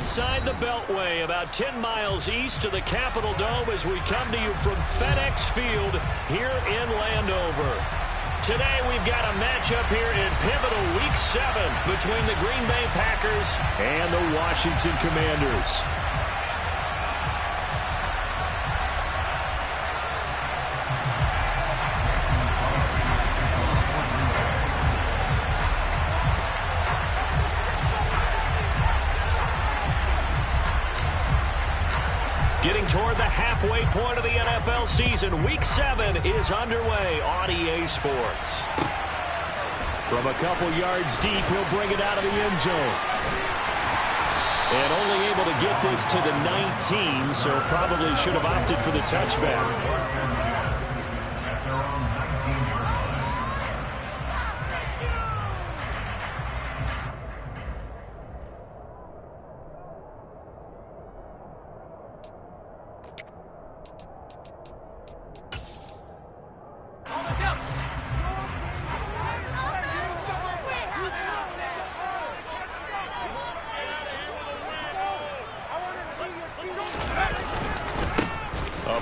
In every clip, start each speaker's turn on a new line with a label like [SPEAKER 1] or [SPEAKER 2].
[SPEAKER 1] inside the Beltway, about 10 miles east of the Capitol Dome as we come to you from FedEx Field here in Landover. Today we've got a matchup here in pivotal Week 7 between the Green Bay Packers and the Washington Commanders. Getting toward the halfway point of the NFL season, Week 7 is underway on EA Sports. From a couple yards deep, he'll bring it out of the end zone. And only able to get this to the 19, so probably should have opted for the touchback.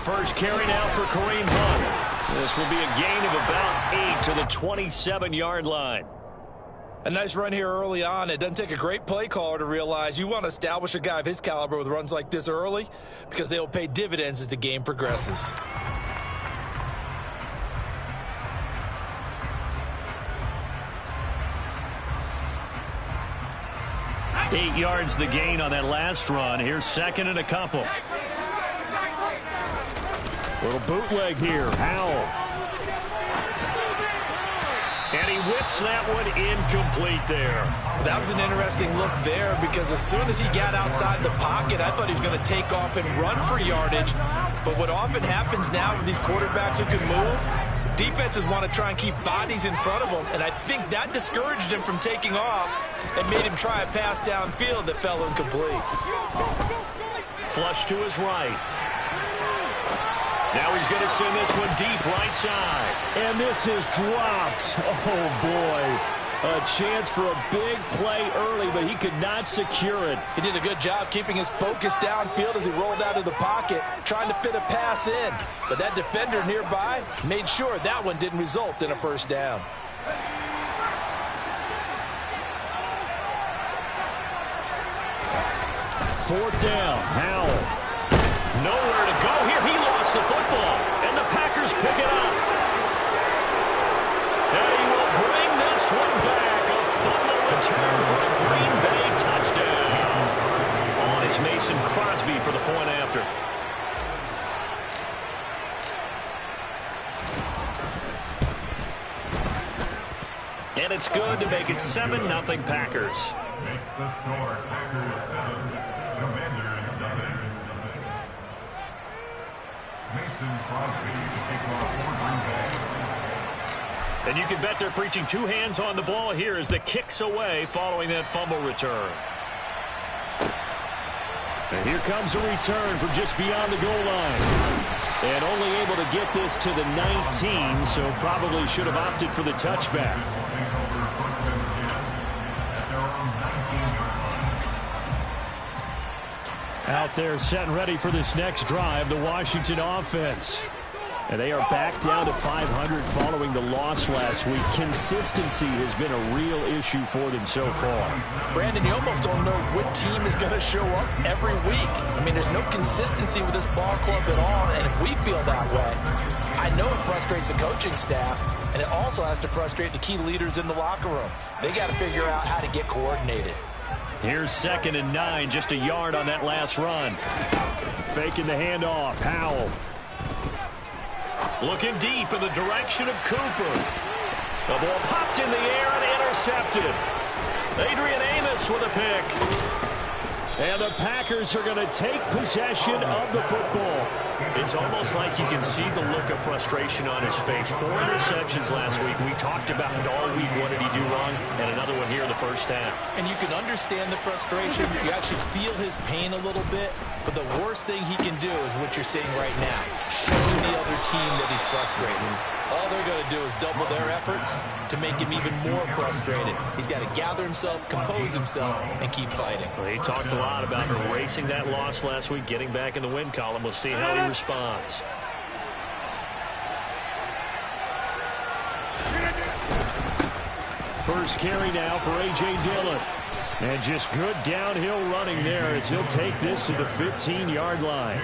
[SPEAKER 1] First carry now for Kareem Hunt. This will be a gain of about 8 to the 27-yard line.
[SPEAKER 2] A nice run here early on. It doesn't take a great play caller to realize you want to establish a guy of his caliber with runs like this early because they will pay dividends as the game progresses.
[SPEAKER 1] Eight yards the gain on that last run. Here's second and a couple. Little bootleg here. Howell. And he whips that one incomplete there.
[SPEAKER 2] That was an interesting look there because as soon as he got outside the pocket, I thought he was going to take off and run for yardage. But what often happens now with these quarterbacks who can move, defenses want to try and keep bodies in front of them. And I think that discouraged him from taking off and made him try a pass downfield that fell incomplete.
[SPEAKER 1] Flush to his right. Now he's going to send this one deep right side. And this is dropped. Oh, boy. A chance for a big play early, but he could not secure it.
[SPEAKER 2] He did a good job keeping his focus downfield as he rolled out of the pocket, trying to fit a pass in. But that defender nearby made sure that one didn't result in a first down.
[SPEAKER 1] Fourth down. Howell. Nowhere to go here. He lost the football, and the Packers pick it up. And he will bring this one back. A fumble return for a Green Bay touchdown. On is Mason Crosby for the point after. And it's good to make it 7-0 Packers.
[SPEAKER 3] Makes the score Packers 7, Commanders 0. Mason Crosby to kick off for Green Bay.
[SPEAKER 1] And you can bet they're preaching two hands on the ball here as the kick's away following that fumble return. And here comes a return from just beyond the goal line. And only able to get this to the 19, so probably should have opted for the touchback. Out there set and ready for this next drive, the Washington offense. And they are back down to 500 following the loss last week. Consistency has been a real issue for them so far.
[SPEAKER 2] Brandon, you almost don't know what team is going to show up every week. I mean, there's no consistency with this ball club at all, and if we feel that way, I know it frustrates the coaching staff, and it also has to frustrate the key leaders in the locker room. They got to figure out how to get coordinated.
[SPEAKER 1] Here's 2nd and 9, just a yard on that last run. Faking the handoff, Howell. Looking deep in the direction of Cooper. The ball popped in the air and intercepted. Adrian Amos with a pick. And the Packers are going to take possession of the football. It's almost like you can see the look of frustration on his face. 4 interceptions last week. We talked about it all week. What did he do wrong? And another one here in the first half.
[SPEAKER 2] And you can understand the frustration. You actually feel his pain a little bit. But the worst thing he can do is what you're seeing right now. Showing the other team that he's frustrated. all they're going to do is double their efforts to make him even more frustrated. He's got to gather himself, compose himself, and keep fighting.
[SPEAKER 1] Well, he talked a lot about erasing that loss last week, getting back in the win column. We'll see how he responds. First carry now for A.J. Dillon. And just good downhill running there as he'll take this to the 15-yard line.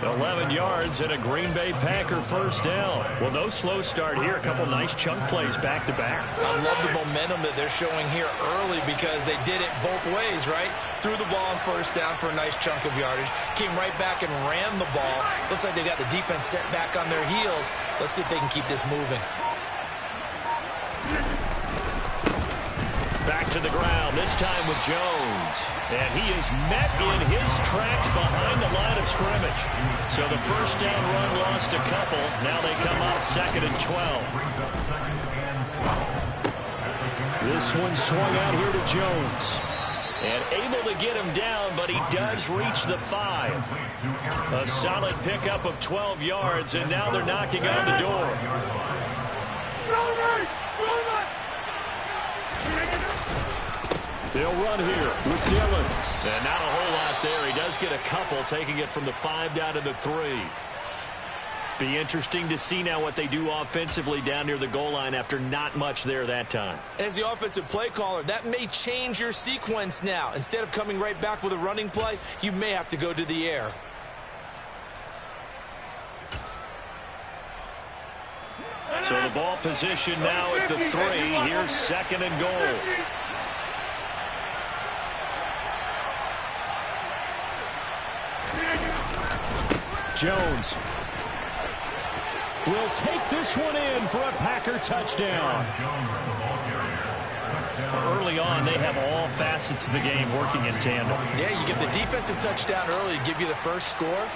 [SPEAKER 1] 11 yards and a Green Bay Packer first down. Well, no slow start here. A couple nice chunk plays back-to-back.
[SPEAKER 2] I love the momentum that they're showing here early because they did it both ways, right? Threw the ball on first down for a nice chunk of yardage. Came right back and ran the ball. Looks like they got the defense set back on their heels. Let's see if they can keep this moving.
[SPEAKER 1] Back to the ground, this time with Jones. And he is met in his tracks behind the line of scrimmage. So the first down run lost a couple. Now they come up 2nd and 12. This one swung out here to Jones. And able to get him down, but he does reach the 5. A solid pickup of 12 yards, and now they're knocking on the door. They'll run here with Dillon. And not a whole lot there. He does get a couple, taking it from the 5 down to the 3. Be interesting to see now what they do offensively down near the goal line after not much there that time.
[SPEAKER 2] As the offensive play caller, that may change your sequence now. Instead of coming right back with a running play, you may have to go to the air.
[SPEAKER 1] So the ball position now at the 3. Here's 2nd and goal. Jones will take this one in for a Packer touchdown. Early on, they have all facets of the game working in tandem.
[SPEAKER 2] Yeah, you get the defensive touchdown early, give you the first score,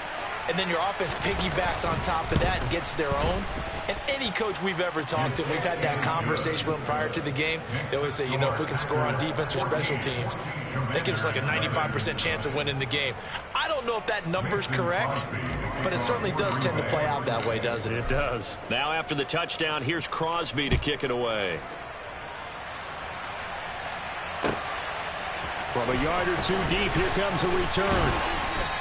[SPEAKER 2] and then your offense piggybacks on top of that and gets their own. And any coach we've ever talked to, we've had that conversation with them prior to the game. They always say, you know, if we can score on defense or special teams, that gives us like a 95% chance of winning the game. I don't know if that number's correct, but it certainly does tend to play out that way, doesn't it?
[SPEAKER 1] It does. Now after the touchdown, here's Crosby to kick it away. From a yard or 2 deep, here comes a return.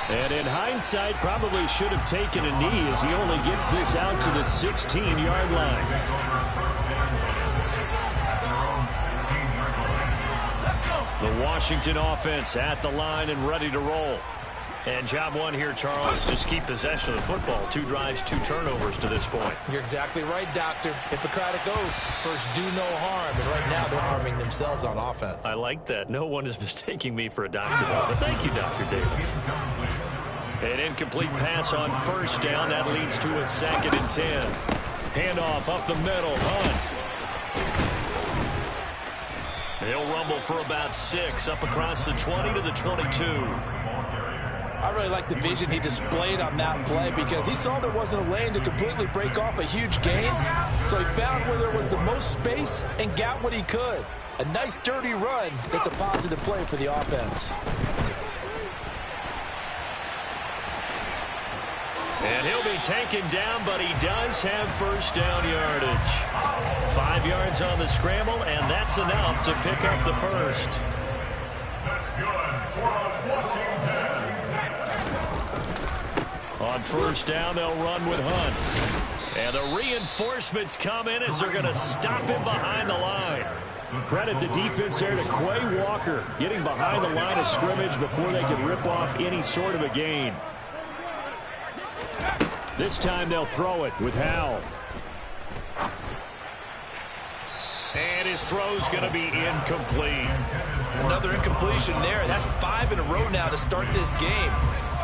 [SPEAKER 1] And in hindsight, probably should have taken a knee as he only gets this out to the 16-yard line. The Washington offense at the line and ready to roll. And job one here, Charles, just keep possession of the football. 2 drives, 2 turnovers to this point.
[SPEAKER 2] You're exactly right, Doctor. Hippocratic oath. First, do no harm. And right now, they're harming themselves on offense.
[SPEAKER 1] I like that. No one is mistaking me for a doctor, though. But thank you, Dr. Davis. An incomplete pass on first down. That leads to a 2nd and 10. Handoff up the middle. Hunt. They'll rumble for about 6 up across the 20 to the 22.
[SPEAKER 4] I really like the vision he displayed on that play because he saw there wasn't a lane to completely break off a huge gain. So he found where there was the most space and got what he could. A nice dirty run that's a positive play for the offense.
[SPEAKER 1] And he'll be taken down, but he does have first down yardage. 5 yards on the scramble, and that's enough to pick up the first.
[SPEAKER 3] That's good for Washington.
[SPEAKER 1] On first down, they'll run with Hunt. And the reinforcements come in as they're going to stop him behind the line. Credit the defense there to Quay Walker, getting behind the line of scrimmage before they can rip off any sort of a gain. This time they'll throw it with Howell. And his throw's going to be incomplete.
[SPEAKER 2] Another incompletion there. That's 5 in a row now to start this game.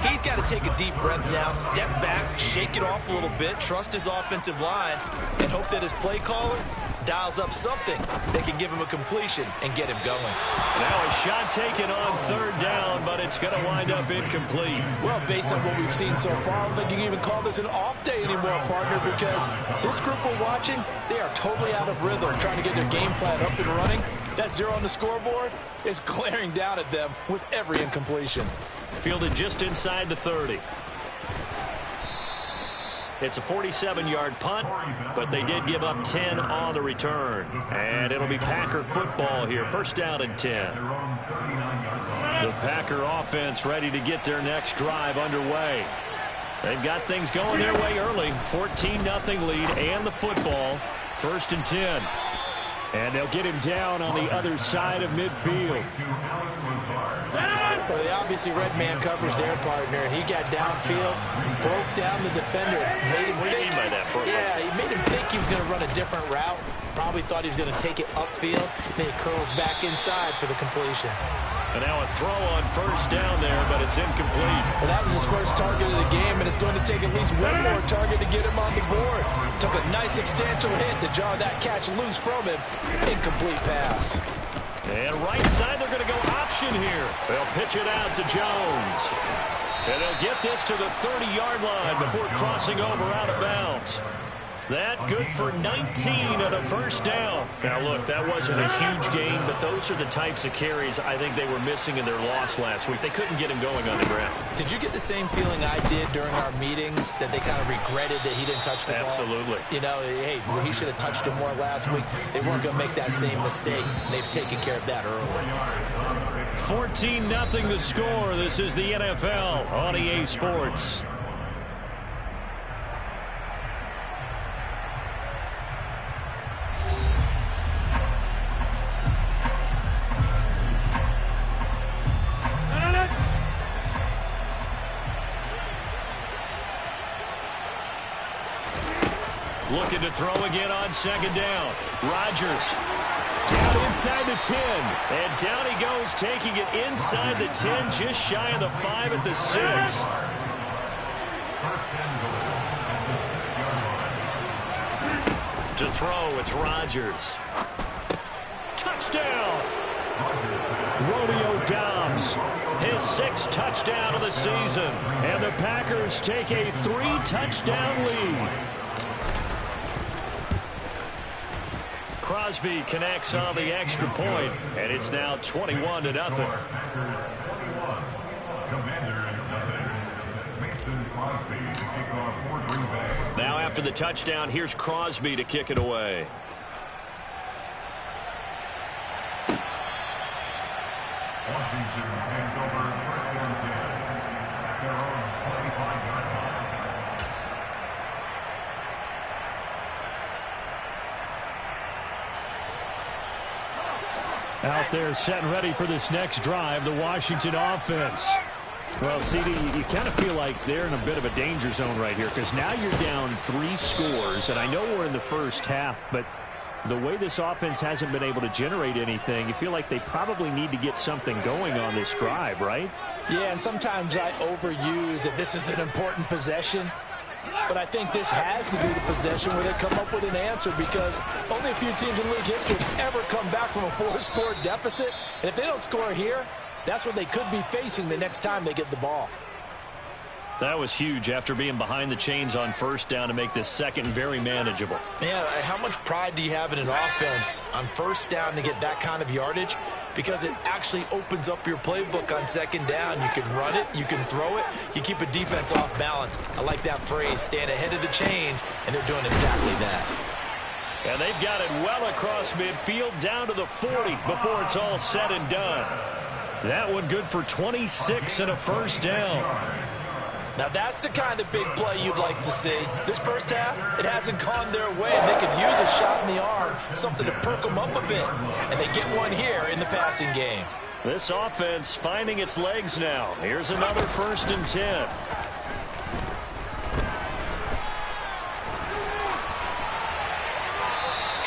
[SPEAKER 2] He's got to take a deep breath now, step back, shake it off a little bit, trust his offensive line, and hope that his play caller dials up something that can give him a completion and get him going.
[SPEAKER 1] Now a shot taken on 3rd down, but it's going to wind up incomplete.
[SPEAKER 4] Well, based on what we've seen so far, I don't think you can even call this an off day anymore, partner, because this group we're watching, they are totally out of rhythm, trying to get their game plan up and running. That 0 on the scoreboard is glaring down at them with every incompletion.
[SPEAKER 1] Fielded just inside the 30. It's a 47-yard punt, but they did give up 10 on the return. And it'll be Packer football here. First down and 10. The Packer offense ready to get their next drive underway. They've got things going their way early. 14-0 lead and the football. First and 10. And they'll get him down on the other side of midfield.
[SPEAKER 4] Well, they obviously read man coverage their partner, and he got downfield, broke down the defender, made him
[SPEAKER 1] What do you mean by that, Brooklyn?
[SPEAKER 4] Yeah, he made him think he was going to run a different route. Probably thought he was going to take it upfield. Then he curls back inside for the completion.
[SPEAKER 1] And now a throw on first down there, but it's incomplete.
[SPEAKER 4] Well, that was his first target of the game, and it's going to take at least one more target to get him on the board. Took a nice substantial hit to jar that catch loose from him. Incomplete pass.
[SPEAKER 1] And right side, they're going to go option here. They'll pitch it out to Jones. And they'll get this to the 30-yard line before crossing over out of bounds. That good for 19 and a first down. Now, look, that wasn't a huge gain, but those are the types of carries I think they were missing in their loss last week. They couldn't get him going on the ground.
[SPEAKER 4] Did you get the same feeling I did during our meetings, that they kind of regretted that he didn't touch the ball?
[SPEAKER 1] Absolutely.
[SPEAKER 4] You know, hey, he should have touched it more last week. They weren't going to make that same mistake, and they've taken care of that early.
[SPEAKER 1] 14-0 the score. This is the NFL on EA Sports. Looking to throw again on second down. Rodgers down inside the 10. And down he goes, taking it inside the 10, just shy of the 5 at the 6. To throw, it's Rodgers. Touchdown! Romeo Doubs, his 6th touchdown of the season. And the Packers take a 3-touchdown lead. Crosby connects on the extra point, and it's now 21-0. Now after the touchdown, here's Crosby to kick it away.
[SPEAKER 3] Washington takes over first and 10 at their own 25-yard line.
[SPEAKER 1] Out there set and ready for this next drive, the Washington offense. Well, CD, you kind of feel like they're in a bit of a danger zone right here, because now you're down 3 scores, and I know we're in the first half, but the way this offense hasn't been able to generate anything, you feel like they probably need to get something going on this drive, right?
[SPEAKER 4] Yeah, and sometimes I overuse that this is an important possession. But I think this has to be the possession where they come up with an answer, because only a few teams in league history have ever come back from a 4-score deficit. And if they don't score here, that's what they could be facing the next time they get the ball.
[SPEAKER 1] That was huge after being behind the chains on first down to make this second very manageable.
[SPEAKER 4] Yeah, how much pride do you have in an offense on first down to get that kind of yardage? Because it actually opens up your playbook on second down. You can run it, you can throw it, you keep a defense off balance. I like that phrase, stand ahead of the chains, and they're doing exactly that.
[SPEAKER 1] And they've got it well across midfield down to the 40 before it's all said and done. That one good for 26 and a first down.
[SPEAKER 4] Now that's the kind of big play you'd like to see. This first half, it hasn't gone their way, and they could use a shot in the arm, something to perk them up a bit. And they get one here in the passing game.
[SPEAKER 1] This offense finding its legs now. Here's another first and 10.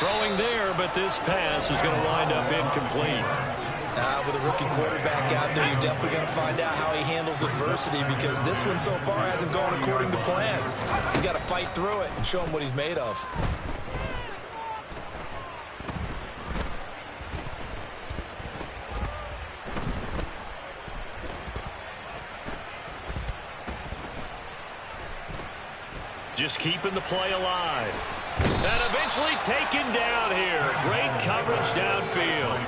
[SPEAKER 1] Throwing there, but this pass is going to wind up incomplete.
[SPEAKER 4] With a rookie quarterback out there, you're definitely going to find out how he handles adversity, because this one so far hasn't gone according to plan. He's got to fight through it and show him what he's made of.
[SPEAKER 1] Just keeping the play alive. And eventually taken down here. Great coverage downfield.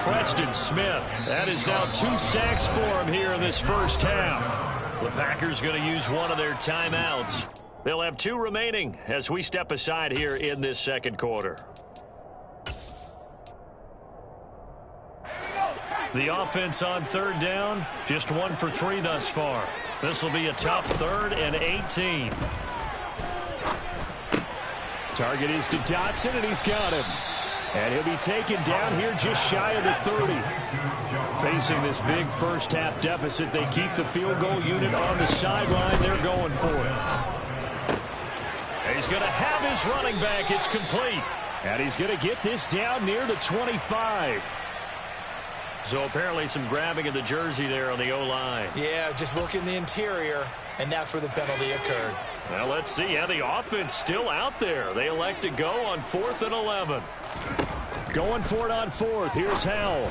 [SPEAKER 1] Preston Smith. That is now 2 sacks for him here in this first half. The Packers going to use one of their timeouts. They'll have 2 remaining as we step aside here in this second quarter. The offense on third down, just 1 for 3 thus far. This will be a tough 3rd and 18.
[SPEAKER 5] Target is to Dotson, and he's got him. And he'll be taken down here just shy of the 30. Facing this big first-half deficit, they keep the field goal unit on the sideline. They're going for it.
[SPEAKER 1] He's going to have his running back. It's complete.
[SPEAKER 5] And he's going to get this down near the 25.
[SPEAKER 1] So apparently some grabbing of the jersey there on the O-line.
[SPEAKER 2] Yeah, just working the interior, and that's where the penalty occurred.
[SPEAKER 1] Well, let's see. Yeah, the offense still out there. They elect to go on 4th and 11.
[SPEAKER 5] Going for it on 4th. Here's Howell.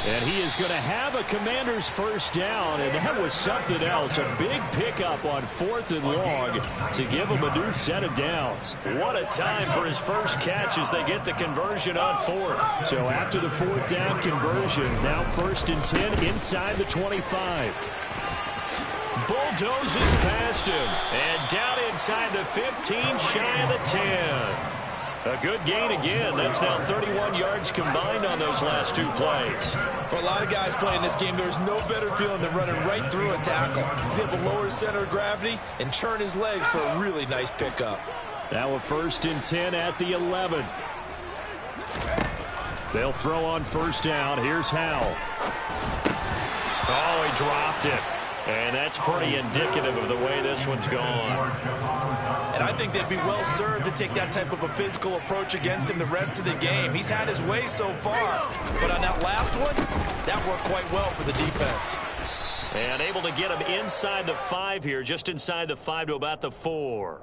[SPEAKER 5] And he is going to have a Commander's first down, and that was something else. A big pickup on 4th and long to give him a new set of downs.
[SPEAKER 1] What a time for his first catch as they get the conversion on 4th.
[SPEAKER 5] So after the 4th down conversion, now 1st and 10 inside the 25.
[SPEAKER 1] Bulldozes past him, and down inside the 15, shy of the 10. A good gain again. That's now 31 yards combined on those last 2 plays.
[SPEAKER 2] For a lot of guys playing this game, there's no better feeling than running right through a tackle. He's able to lower his center of gravity and churn his legs for a really nice pickup.
[SPEAKER 5] Now a 1st and 10 at the 11. They'll throw on 1st down. Here's Howell.
[SPEAKER 1] Oh, he dropped it. And that's pretty indicative of the way this one's gone.
[SPEAKER 2] And I think they'd be well served to take that type of a physical approach against him the rest of the game. He's had his way so far, but on that last one, that worked quite well for the defense.
[SPEAKER 1] And able to get him inside the 5 here, just inside the 5 to about the 4.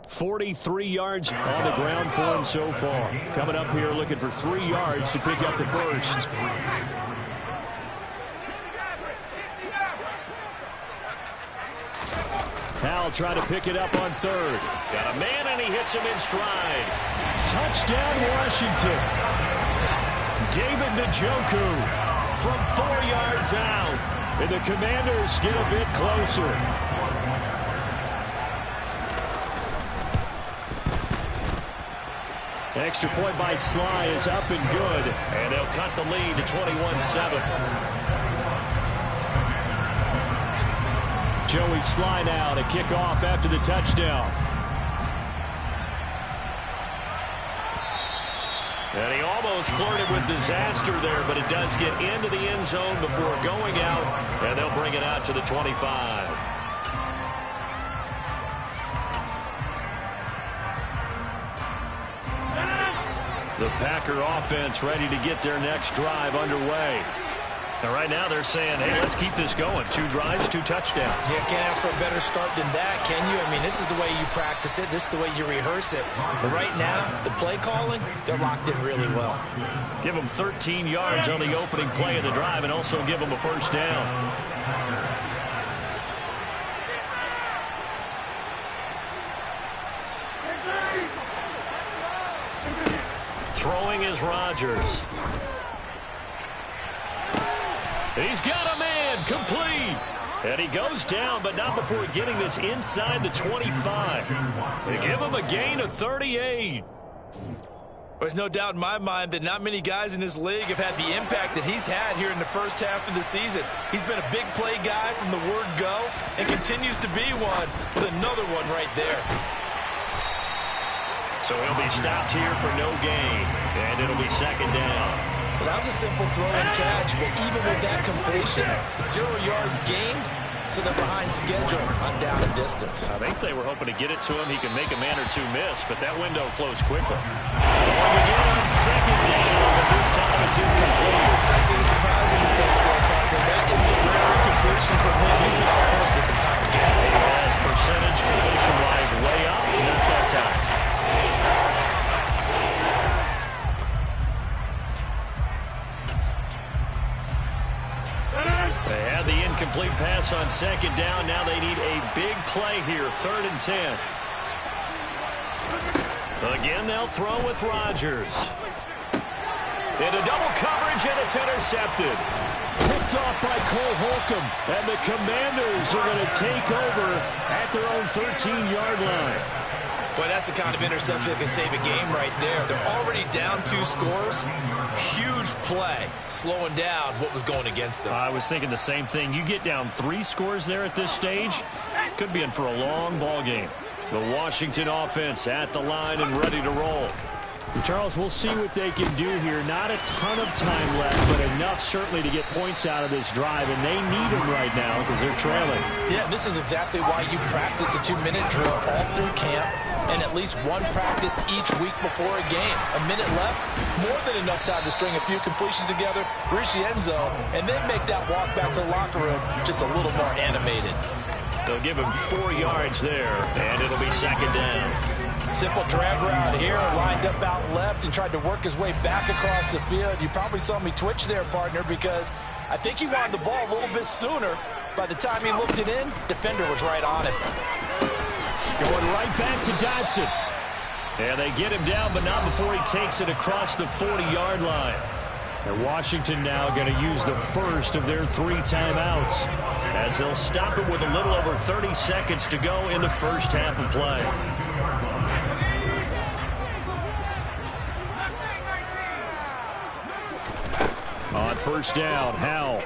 [SPEAKER 5] 43 yards on the ground for him so far. Coming up here looking for 3 yards to pick up the first. Howell trying to pick it up on 3rd.
[SPEAKER 1] Got a man, and he hits him in stride.
[SPEAKER 5] Touchdown, Washington. David Njoku from 4 yards out. And the Commanders get a bit closer. Extra point by Sly is up and good.
[SPEAKER 1] And they'll cut the lead to 21-7.
[SPEAKER 5] Joey Sly now to kick off after the touchdown.
[SPEAKER 1] And he almost flirted with disaster there, but it does get into the end zone before going out, and they'll bring it out to the 25. The Packer offense ready to get their next drive underway. And right now they're saying, hey, let's keep this going. 2 drives, 2 touchdowns.
[SPEAKER 2] Yeah, can't ask for a better start than that, can you? I mean, this is the way you practice it. This is the way you rehearse it. But right now, the play calling, they're locked in really well.
[SPEAKER 1] Give them 13 yards on the opening play of the drive and also give them a first down. Throwing is Rodgers. He's got a man, complete. And he goes down, but not before getting this inside the 25. They give him a gain of 38.
[SPEAKER 2] There's no doubt in my mind that not many guys in this league have had the impact that he's had here in the first half of the season. He's been a big play guy from the word go and continues to be one with another one right there.
[SPEAKER 1] So he'll be stopped here for no gain, and it'll be 2nd down.
[SPEAKER 2] Well, that was a simple throw and catch, but even with that completion, 0 yards gained, so they're behind schedule on down and distance.
[SPEAKER 1] I think they were hoping to get it to him. He can make a man or 2 miss, but that window closed quickly. Throwing again on 2nd down, but this time it's incomplete.
[SPEAKER 2] I see the surprise in the face there, partner. That is a rare completion from him. He's been on point this entire game.
[SPEAKER 1] As percentage completion-wise way up, not that time. They had the incomplete pass on 2nd down. Now they need a big play here, 3rd and 10. Again, they'll throw with Rodgers. Into double coverage, and it's intercepted.
[SPEAKER 5] Picked off by Cole Holcomb. And the Commanders are going to take over at their own 13-yard line.
[SPEAKER 2] Boy, that's the kind of interception that can save a game right there. They're already down 2 scores. Huge play, slowing down what was going against them.
[SPEAKER 5] I was thinking the same thing. You get down 3 scores there at this stage, could be in for a long ball game. The Washington offense at the line and ready to roll. Charles, we'll see what they can do here. Not a ton of time left, but enough certainly to get points out of this drive, and they need them right now because they're trailing.
[SPEAKER 4] Yeah, this is exactly why you practice a 2-minute drill all through camp and at least one practice each week before a game. A minute left, more than enough time to string a few completions together, reach the end zone, and then make that walk back to the locker room just a little more animated.
[SPEAKER 5] They'll give him 4 yards there, and it'll be second down.
[SPEAKER 4] Simple drag route here, lined up out left and tried to work his way back across the field. You probably saw me twitch there, partner, because I think he wanted the ball a little bit sooner. By the time he looked it in, defender was right on him.
[SPEAKER 5] Going right back to Dotson. And they get him down, but not before he takes it across the 40-yard line. And Washington now going to use the first of their 3 timeouts, as they'll stop it with a little over 30 seconds to go in the first half of play. On first down, Howell.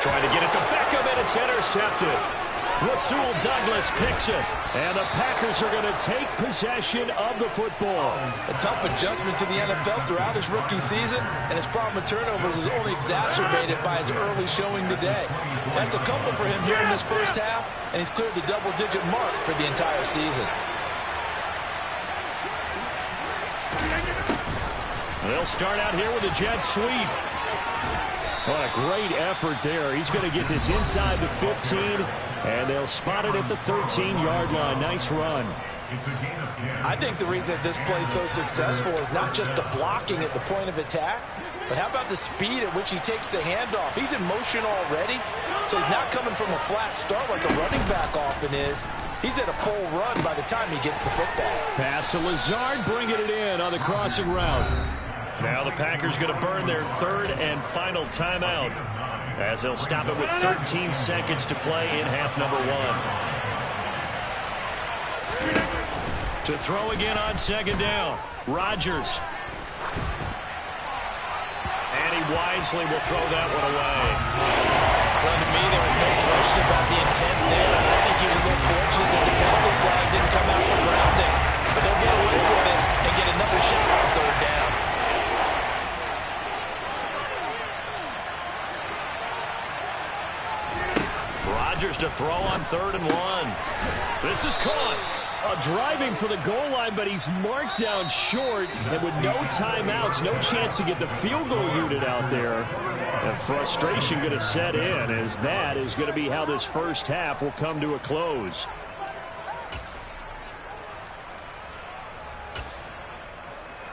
[SPEAKER 5] Trying to get it to Beckham, and it's intercepted. Rasul Douglas picks it, and the Packers are going to take possession of the football.
[SPEAKER 4] A tough adjustment to the NFL throughout his rookie season, and his problem with turnovers is only exacerbated by his early showing today. That's a couple for him here in this first half, and he's cleared the double-digit mark for the entire season.
[SPEAKER 5] They'll start out here with a jet sweep. What a great effort there. He's going to get this inside the 15, and they'll spot it at the 13-yard line. Nice run.
[SPEAKER 4] I think the reason this play is so successful is not just the blocking at the point of attack, but how about the speed at which he takes the handoff? He's in motion already, so he's not coming from a flat start like a running back often is. He's at a full run by the time he gets the football.
[SPEAKER 5] Pass to Lazard, bringing it in on the crossing route. Now the Packers going to burn their 3rd and final timeout, as they'll stop it with 13 seconds to play in half number 1. To throw again on second down, Rodgers. And he wisely will throw that one away.
[SPEAKER 4] Well, to me, there was no question about the intent there. I think he was a little fortunate that the penalty flag didn't come out for grounding. But they'll get away with it and get another shot on 3rd down.
[SPEAKER 5] Rodgers to throw on 3rd and 1. This is caught. Driving for the goal line, but he's marked down short. And with no timeouts, no chance to get the field goal unit out there. And frustration going to set in, as that is going to be how this first half will come to a close.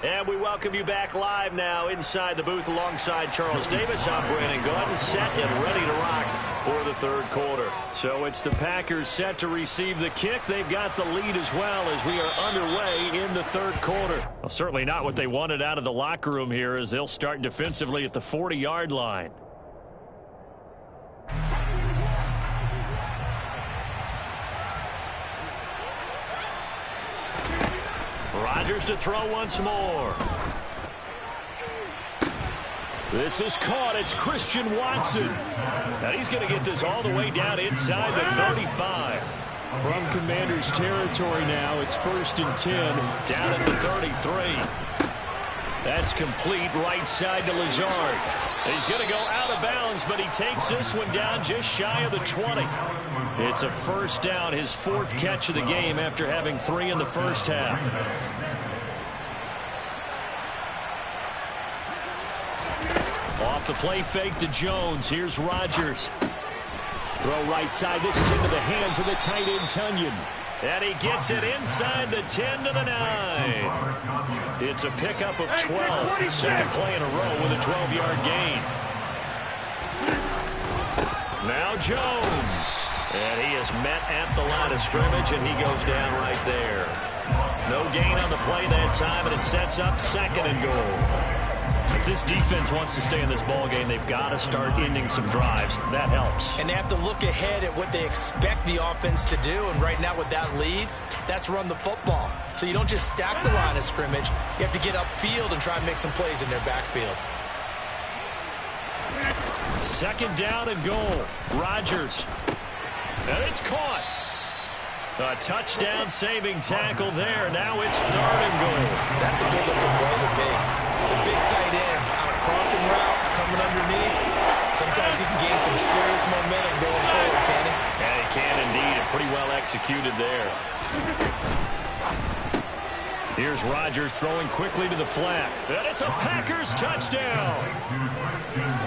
[SPEAKER 5] And we welcome you back live now inside the booth alongside Charles Davis. I'm Brandon Gaudin, set and ready to rock for the 3rd quarter. So it's the Packers set to receive the kick. They've got the lead as well as we are underway in the 3rd quarter. Well, certainly not what they wanted out of the locker room here, as they'll start defensively at the 40-yard line. Rodgers to throw once more. This is caught. It's Christian Watson. And he's going to get this all the way down inside the 35. From Commanders territory now, it's 1st and 10. Down at the 33. That's complete right side to Lazard. He's going to go out of bounds, but he takes this one down just shy of the 20. It's a first down, his 4th catch of the game after having 3 in the first half. Off the play fake to Jones. Here's Rodgers. Throw right side. This is into the hands of the tight end, Tunyon. And he gets it inside the 10 to the 9. It's a pickup of 12. Second play in a row with a 12-yard gain. Now Jones. And he is met at the line of scrimmage, and he goes down right there. No gain on the play that time, and it sets up 2nd and goal.
[SPEAKER 1] If this defense wants to stay in this ball game, they've got to start ending some drives. That helps.
[SPEAKER 2] And they have to look ahead at what they expect the offense to do. And right now with that lead, that's run the football. So you don't just stack the line of scrimmage. You have to get upfield and try and make some plays in their backfield.
[SPEAKER 1] Second down and goal. Rodgers. And it's caught. A touchdown saving tackle there. Now it's third and goal.
[SPEAKER 2] That's a good-looking play to me. The big tight end on a crossing route coming underneath. Sometimes he can gain some serious momentum going forward, can he?
[SPEAKER 1] Yeah, he can indeed, and pretty well executed there. Here's Rodgers throwing quickly to the flat. And it's a Packers touchdown.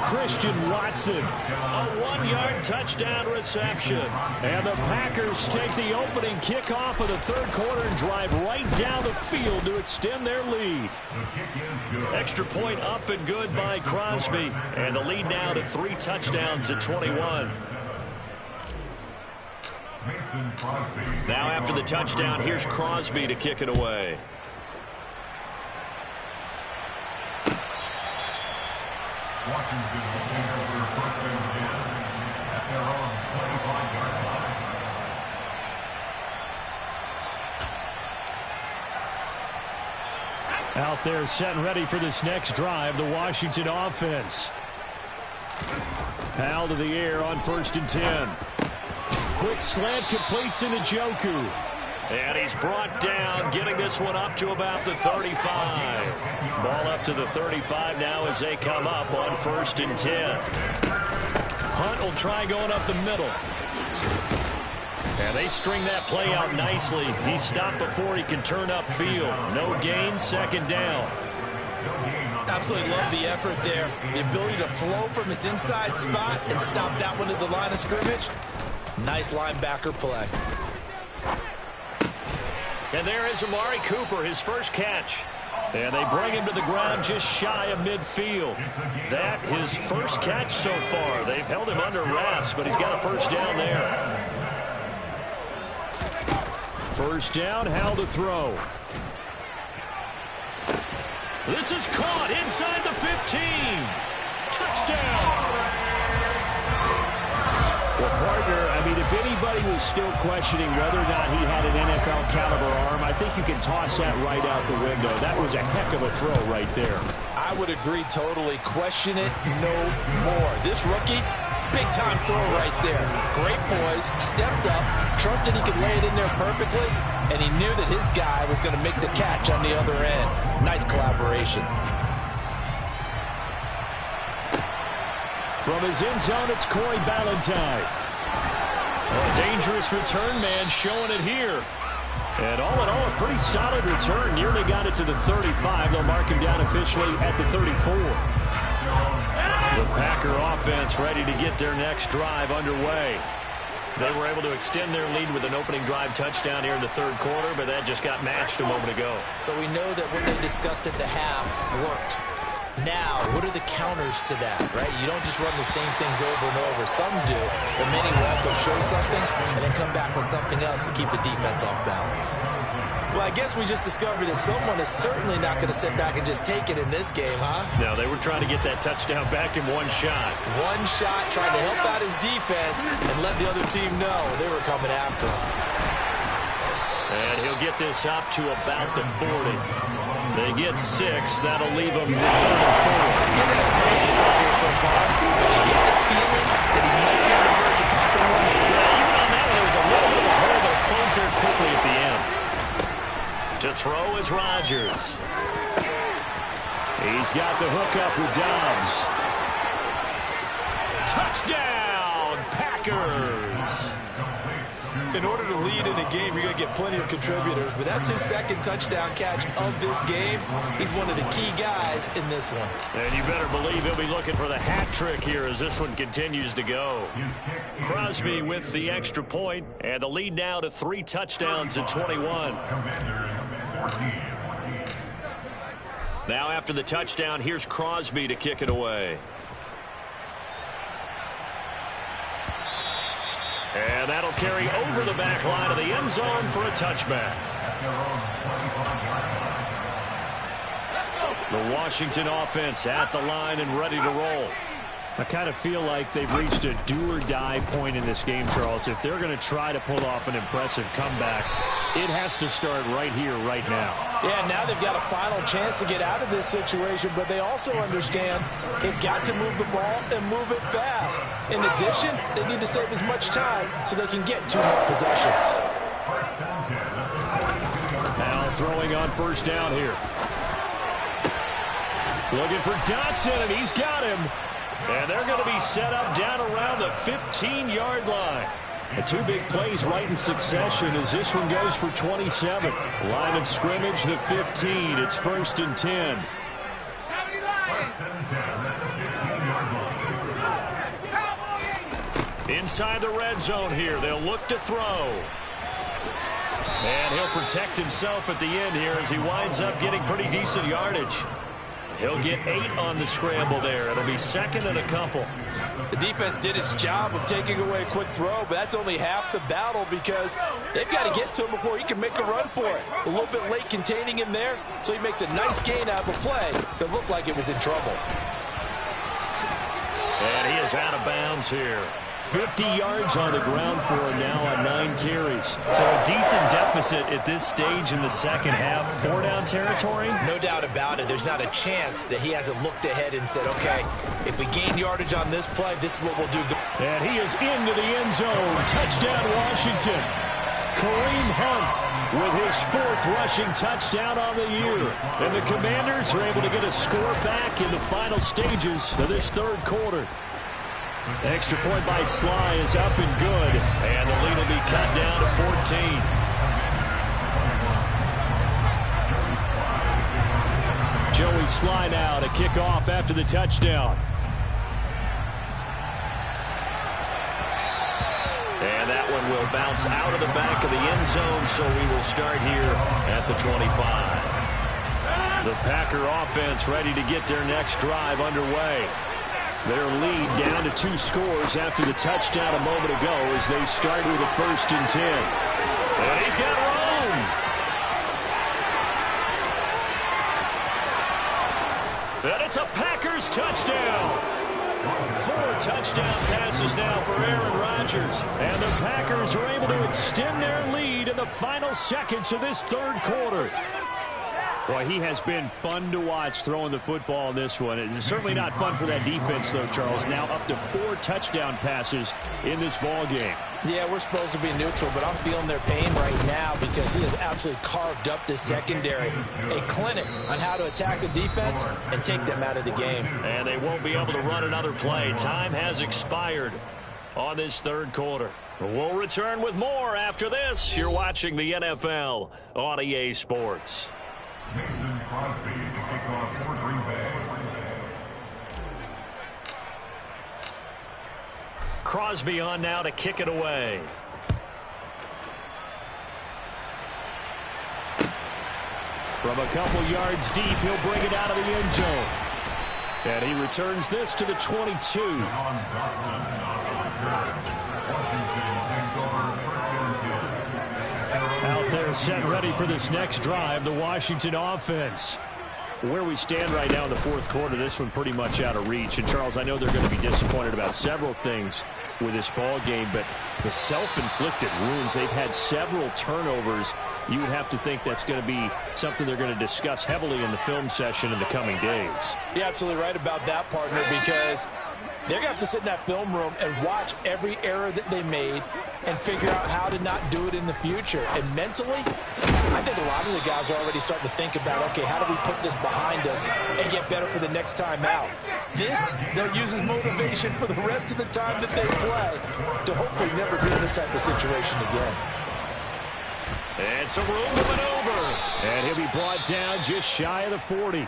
[SPEAKER 1] Christian Watson, a 1-yard touchdown reception. And the Packers take the opening kickoff of the third quarter and drive right down the field to extend their lead. Extra point up and good by Crosby. And the lead now to 3 touchdowns at 21. Now after the touchdown, here's Crosby to kick it away.
[SPEAKER 3] Washington will take over first and 10 at their own 25-yard line.
[SPEAKER 5] Out there set and ready for this next drive, the Washington offense. Powell to the air on first and 10. Quick slant completes into Njoku.
[SPEAKER 1] And he's brought down, getting this one up to about the 35. Ball up to the 35 now as they come up on first and 10. Hunt will try going up the middle. And they string that play out nicely. He stopped before he can turn upfield. No gain, second down.
[SPEAKER 2] Absolutely love the effort there. The ability to flow from his inside spot and stop that one at the line of scrimmage. Nice linebacker play.
[SPEAKER 1] And there is Amari Cooper, his first catch. And they bring him to the ground just shy of midfield. That his first catch so far. They've held him under wraps, but he's got a first down there.
[SPEAKER 5] First down, Howell to throw.
[SPEAKER 1] This is caught inside the 15. Touchdown.
[SPEAKER 5] Well, partner, I mean, if anybody was still questioning whether or not he had an NFL caliber arm, I think you can toss that right out the window. That was a heck of a throw right there.
[SPEAKER 4] I would agree totally. Question it no more. This rookie, big-time throw right there. Great poise, stepped up, trusted he could lay it in there perfectly, and he knew that his guy was going to make the catch on the other end. Nice collaboration.
[SPEAKER 5] From his end zone, it's Corey Ballantyne.
[SPEAKER 1] A dangerous return man showing it here.
[SPEAKER 5] And all in all, a pretty solid return. Nearly got it to the 35. They'll mark him down officially at the 34.
[SPEAKER 1] The Packer offense ready to get their next drive underway. They were able to extend their lead with an opening drive touchdown here in the third quarter, but that just got matched a moment ago.
[SPEAKER 2] So we know that what they discussed at the half worked. Now, what are the counters to that, right? You don't just run the same things over and over. Some do, but many will also show something and then come back with something else to keep the defense off balance. Well, I guess we just discovered that someone is certainly not going to sit back and just take it in this game, huh?
[SPEAKER 1] No, they were trying to get that touchdown back in one shot.
[SPEAKER 2] One shot, trying to help out his defense and let the other team know they were coming after him.
[SPEAKER 1] And he'll get this up to about the 40. They get 6. That'll leave them with 3rd and 4.
[SPEAKER 2] He didn't have a ton of success here so far, but you get the feeling that he might be on the verge of popping one.
[SPEAKER 1] Yeah, even on that one, there was a little bit of a hole, but it closed there quickly at the end. To throw is Rodgers.
[SPEAKER 5] He's got the hook up with Dobbs.
[SPEAKER 1] Touchdown, Packers.
[SPEAKER 2] In order to lead in a game, you're going to get plenty of contributors, but that's his second touchdown catch of this game. He's one of the key guys in this one.
[SPEAKER 1] And you better believe he'll be looking for the hat trick here as this one continues to go. Crosby with the extra point, and the lead now to 3 touchdowns at 21. Now after the touchdown, here's Crosby to kick it away. And that'll carry over the back line of the end zone for a touchback. The Washington offense at the line and ready to roll.
[SPEAKER 5] I kind of feel like they've reached a do-or-die point in this game, Charles. If they're going to try to pull off an impressive comeback, it has to start right here, right now.
[SPEAKER 4] Yeah, now they've got a final chance to get out of this situation, but they also understand they've got to move the ball and move it fast. In addition, they need to save as much time so they can get 2 more possessions.
[SPEAKER 5] Now throwing on first down here. Looking for Dotson, and he's got him.
[SPEAKER 1] And they're going to be set up down around the 15-yard line. The 2 big plays right in succession as this one goes for 27. Line of scrimmage, the 15. It's 1st and 10. Inside the red zone here. They'll look to throw. And he'll protect himself at the end here as he winds up getting pretty decent yardage. He'll get 8 on the scramble there. It'll be 2nd and a couple.
[SPEAKER 4] The defense did its job of taking away a quick throw, but that's only half the battle because they've got to get to him before he can make a run for it. A little bit late containing him there, so he makes a nice gain out of a play that looked like it was in trouble.
[SPEAKER 1] And he is out of bounds here. 50 yards on the ground for him now on 9 carries. So a decent deficit at this stage in the second half. 4-down territory?
[SPEAKER 2] No doubt about it. There's not a chance that he hasn't looked ahead and said, okay, if we gain yardage on this play, this is what we'll do.
[SPEAKER 5] And he is into the end zone. Touchdown, Washington. Kareem Hunt with his 4th rushing touchdown on the year. And the Commanders are able to get a score back in the final stages of this 3rd quarter. Extra point by Sly is up and good.
[SPEAKER 1] And the lead will be cut down to 14.
[SPEAKER 5] Joey Sly now to kick off after the touchdown.
[SPEAKER 1] And that one will bounce out of the back of the end zone, so we will start here at the 25. The Packer offense ready to get their next drive underway. Their lead down to 2 scores after the touchdown a moment ago as they start with a 1st and 10. And he's got room. And it's a Packers touchdown. 4 touchdown passes now for Aaron Rodgers. And the Packers are able to extend their lead in the final seconds of this 3rd quarter.
[SPEAKER 5] Boy, he has been fun to watch throwing the football in this one. It's certainly not fun for that defense, though, Charles. Now up to 4 touchdown passes in this ball game.
[SPEAKER 4] Yeah, we're supposed to be neutral, but I'm feeling their pain right now because he has absolutely carved up this secondary. A clinic on how to attack the defense and take them out of the game.
[SPEAKER 1] And they won't be able to run another play. Time has expired on this 3rd quarter. We'll return with more after this. You're watching the NFL on EA Sports.
[SPEAKER 3] Mason Crosby to kick off for Green Bay.
[SPEAKER 1] Crosby on now to kick it away.
[SPEAKER 5] From a couple yards deep, he'll bring it out of the end zone. And he returns this to the 22. Out there set ready for this next drive, the Washington offense. Where we stand right now in the 4th quarter, this one pretty much out of reach. And, Charles, I know they're going to be disappointed about several things with this ball game, but the self-inflicted wounds, they've had several turnovers. You would have to think that's going to be something they're going to discuss heavily in the film session in the coming days.
[SPEAKER 4] You're absolutely right about that, partner, because they're going to have to sit in that film room and watch every error that they made and figure out how to not do it in the future. And mentally, I think a lot of the guys are already starting to think about, okay, how do we put this behind us and get better for the next time out? This, they'll use as motivation for the rest of the time that they play to hopefully never be in this type of situation again.
[SPEAKER 1] And some room to maneuver.
[SPEAKER 5] And he'll be brought down just shy of the 40.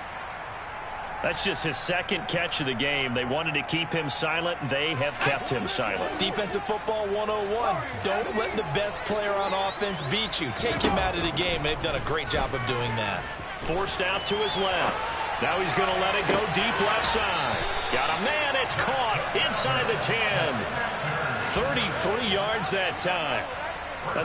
[SPEAKER 1] That's just his 2nd catch of the game. They wanted to keep him silent. They have kept him silent.
[SPEAKER 2] Defensive football 101. Don't let the best player on offense beat you. Take him out of the game. They've done a great job of doing that.
[SPEAKER 1] Forced out to his left. Now he's going to let it go deep left side. Got a man. It's caught inside the 10. 33 yards that time.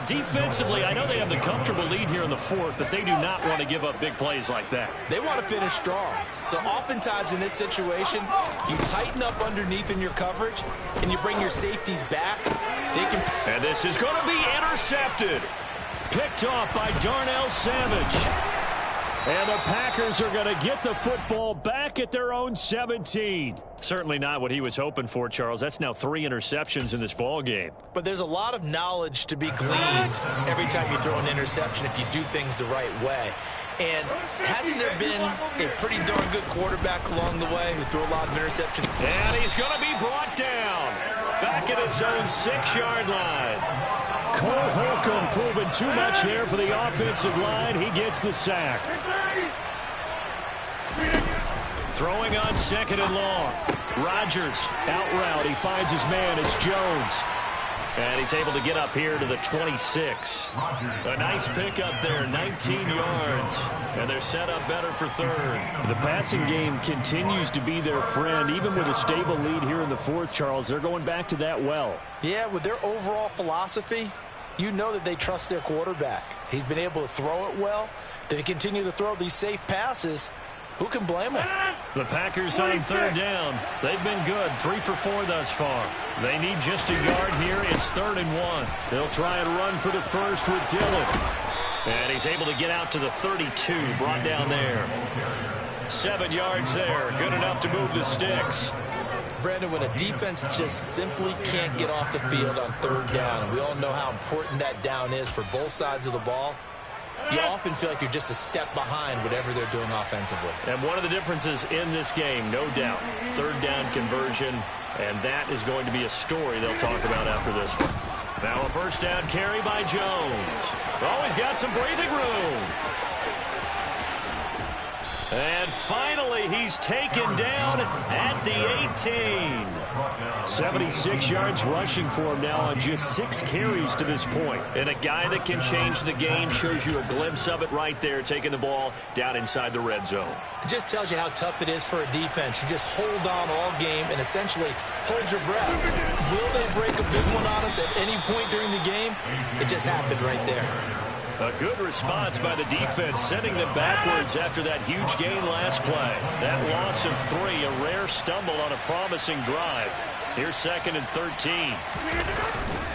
[SPEAKER 1] Defensively, I know they have the comfortable lead here in the fourth, but they do not want to give up big plays like that.
[SPEAKER 2] They want to finish strong. So oftentimes in this situation, you tighten up underneath in your coverage, and you bring your safeties back.
[SPEAKER 1] And this is going to be intercepted. Picked off by Darnell Savage. And the Packers are going to get the football back at their own 17. Certainly not what he was hoping for, Charles. That's now 3 interceptions in this ball game.
[SPEAKER 2] But there's a lot of knowledge to be gleaned every time you throw an interception if you do things the right way. And hasn't there been a pretty darn good quarterback along the way who threw a lot of interceptions?
[SPEAKER 1] And he's going to be brought down back at his own 6-yard line. Cole Holcomb proving too much there for the offensive line. He gets the sack. Throwing on 2nd and long. Rodgers out route. He finds his man. It's Jones. And he's able to get up here to the 26. A nice pickup there, 19 yards. And they're set up better for 3rd. The passing game continues to be their friend. Even with a stable lead here in the 4th, Charles, they're going back to that well.
[SPEAKER 4] Yeah, with their overall philosophy, you know that they trust their quarterback. He's been able to throw it well. They continue to throw these safe passes. Who can blame them?
[SPEAKER 1] The Packers on 3rd down. They've been good, 3 for 4 thus far. They need just a yard here. It's 3rd and 1. They'll try and run for the first with Dillon. And he's able to get out to the 32, brought down there. 7 yards there, good enough to move the sticks.
[SPEAKER 2] Brandon, when a defense just simply can't get off the field on 3rd down, and we all know how important that down is for both sides of the ball, you often feel like you're just a step behind whatever they're doing offensively.
[SPEAKER 1] And one of the differences in this game, no doubt, 3rd down conversion, and that is going to be a story they'll talk about after this one. Now a 1st down carry by Jones. Oh, he's got some breathing room. And finally, he's taken down at the 18. 76 yards rushing for him now on just 6 carries to this point. And a guy that can change the game, shows you a glimpse of it right there, taking the ball down inside the red zone.
[SPEAKER 2] It just tells you how tough it is for a defense. You just hold on all game and essentially hold your breath. Will they break a big one on us at any point during the game? It just happened right there.
[SPEAKER 1] A good response by the defense, sending them backwards after that huge gain last play. That loss of 3, a rare stumble on a promising drive. Here's 2nd and 13.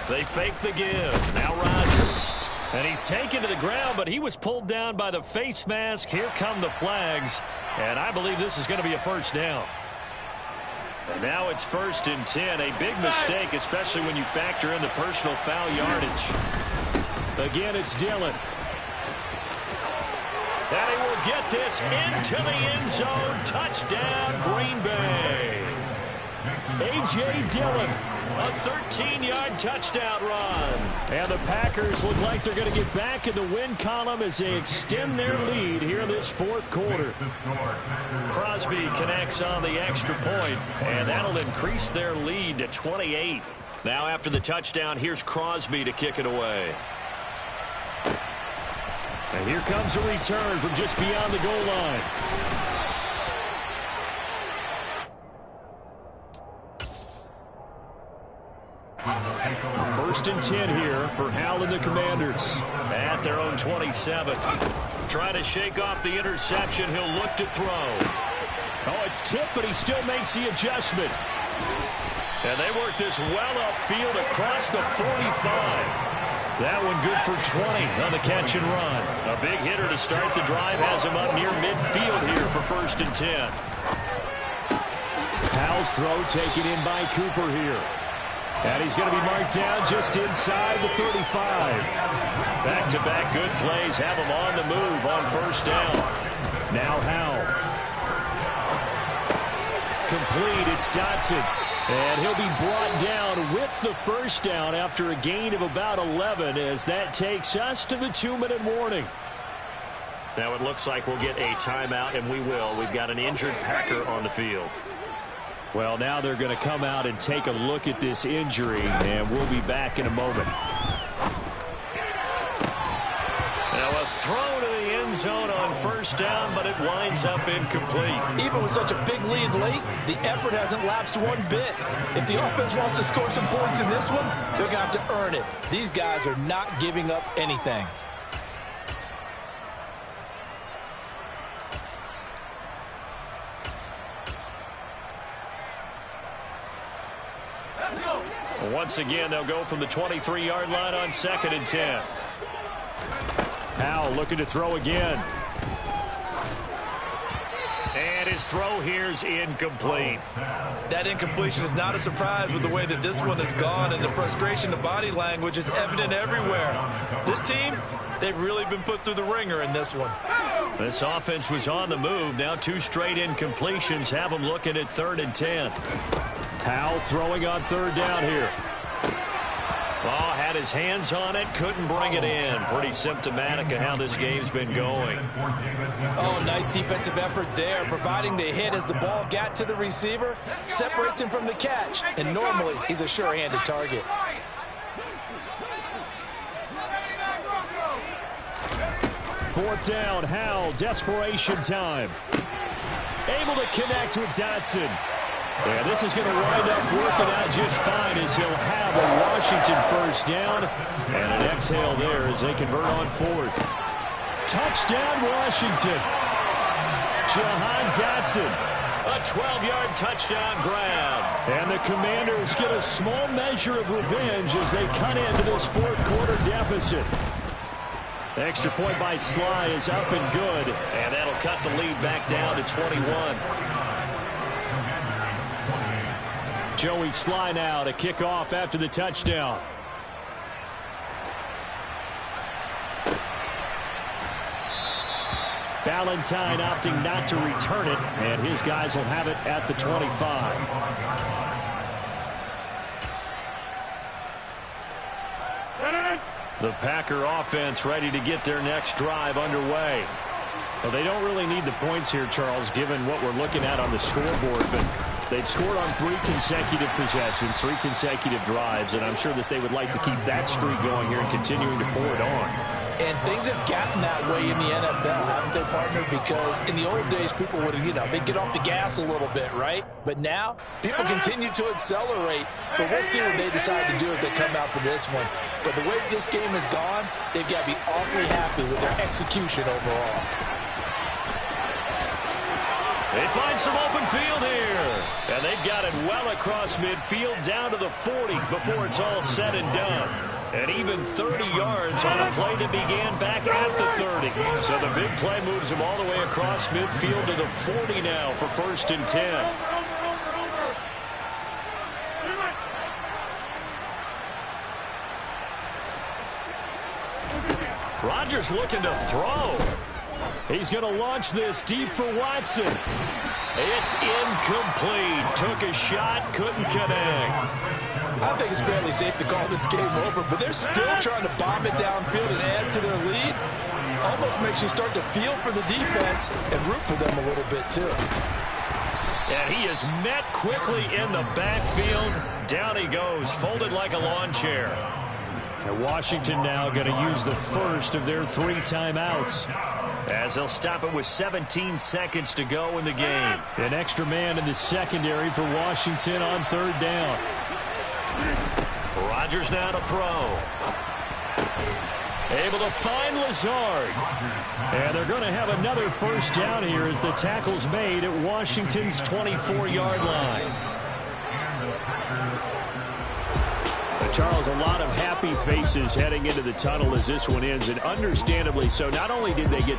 [SPEAKER 1] They fake the give. Now Rodgers. And he's taken to the ground, but he was pulled down by the face mask. Here come the flags. And I believe this is going to be a 1st down. And now it's 1st and 10. A big mistake, especially when you factor in the personal foul yardage. Again, it's Dillon. And he will get this into the end zone. Touchdown, Green Bay. A.J. Dillon, a 13-yard touchdown run. And the Packers look like they're going to get back in the win column as they extend their lead here in this 4th quarter. Crosby connects on the extra point, and that'll increase their lead to 28. Now after the touchdown, here's Crosby to kick it away. And here comes a return from just beyond the goal line. First and 10 here for Hal and the Commanders. At their own 27. Trying to shake off the interception. He'll look to throw. Oh, it's tipped, but he still makes the adjustment. And they work this well upfield across the 45. That one good for 20 on the catch and run. A big hitter to start the drive has him up near midfield here for 1st and 10. Hal's throw taken in by Cooper here. And he's going to be marked down just inside the 35. Back-to-back good plays have him on the move on 1st down. Now Hal. Complete, it's Dotson. And he'll be brought down with the 1st down after a gain of about 11 as that takes us to the 2-minute warning. Now it looks like we'll get a timeout, and we will. We've got an injured Packer on the field. Well, now they're going to come out and take a look at this injury, and we'll be back in a moment. Now a throw to the end end zone on first down, but it winds up incomplete.
[SPEAKER 4] Even with such a big lead late, the effort hasn't lapsed one bit. If the offense wants to score some points in this one, they're going to have to earn it. These guys are not giving up anything.
[SPEAKER 1] Once again, they'll go from the 23-yard line on 2nd and 10.
[SPEAKER 5] Howell looking to throw again.
[SPEAKER 1] And his throw here's incomplete.
[SPEAKER 2] That incompletion is not a surprise with the way that this one has gone, and the frustration, the body language is evident everywhere. This team, they've really been put through the ringer in this one.
[SPEAKER 1] This offense was on the move. Now 2 straight incompletions have them looking at 3rd and 10.
[SPEAKER 5] Howell throwing on 3rd down here.
[SPEAKER 1] Oh, had his hands on it, couldn't bring it in. Pretty symptomatic of how this game's been going.
[SPEAKER 4] Oh, nice defensive effort there, providing the hit as the ball got to the receiver, separates him from the catch, and normally he's a sure-handed target.
[SPEAKER 5] Fourth down, Howell, desperation time. Able to connect with Dotson. Yeah, this is going to wind up working out just fine as he'll have a Washington first down. And an exhale there as they convert on 4th. Touchdown, Washington. Jahan Dotson.
[SPEAKER 1] A 12-yard touchdown grab.
[SPEAKER 5] And the Commanders get a small measure of revenge as they cut into this 4th quarter deficit. The extra point by Sly is up and good.
[SPEAKER 1] And that'll cut the lead back down to 21.
[SPEAKER 5] Joey Sly now to kick off after the touchdown. Valentine opting not to return it, and his guys will have it at the 25. The Packer offense ready to get their next drive underway. Well, they don't really need the points here, Charles, given what we're looking at on the scoreboard, but they've scored on 3 consecutive possessions, 3 consecutive drives, and I'm sure that they would like to keep that streak going here and continuing to pour it on.
[SPEAKER 4] And things have gotten that way in the NFL, haven't they, partner? Because in the old days, people would, they'd get off the gas a little bit, right? But now, people continue to accelerate. But we'll see what they decide to do as they come out for this one. But the way this game has gone, they've got to be awfully happy with their execution overall.
[SPEAKER 1] They find some open field here. And they've got it well across midfield down to the 40 before it's all said and done. And even 30 yards on a play that began back at the 30. So the big play moves them all the way across midfield to the 40 now for 1st and 10. Rodgers looking to throw. He's going to launch this deep for Watson. It's incomplete. Took a shot, couldn't connect.
[SPEAKER 4] I think it's fairly safe to call this game over, but they're still trying to bomb it downfield and add to their lead. Almost makes you start to feel for the defense and root for them a little bit, too.
[SPEAKER 1] And he is met quickly in the backfield. Down he goes, folded like a lawn chair.
[SPEAKER 5] And Washington now going to use the first of their 3 timeouts.
[SPEAKER 1] As they'll stop it with 17 seconds to go in the game.
[SPEAKER 5] An extra man in the secondary for Washington on 3rd down.
[SPEAKER 1] Rodgers now to throw. Able to find Lazard.
[SPEAKER 5] And they're going to have another first down here as the tackle's made at Washington's 24-yard line. Charles, a lot of happy faces heading into the tunnel as this one ends, and understandably so. Not only did they get the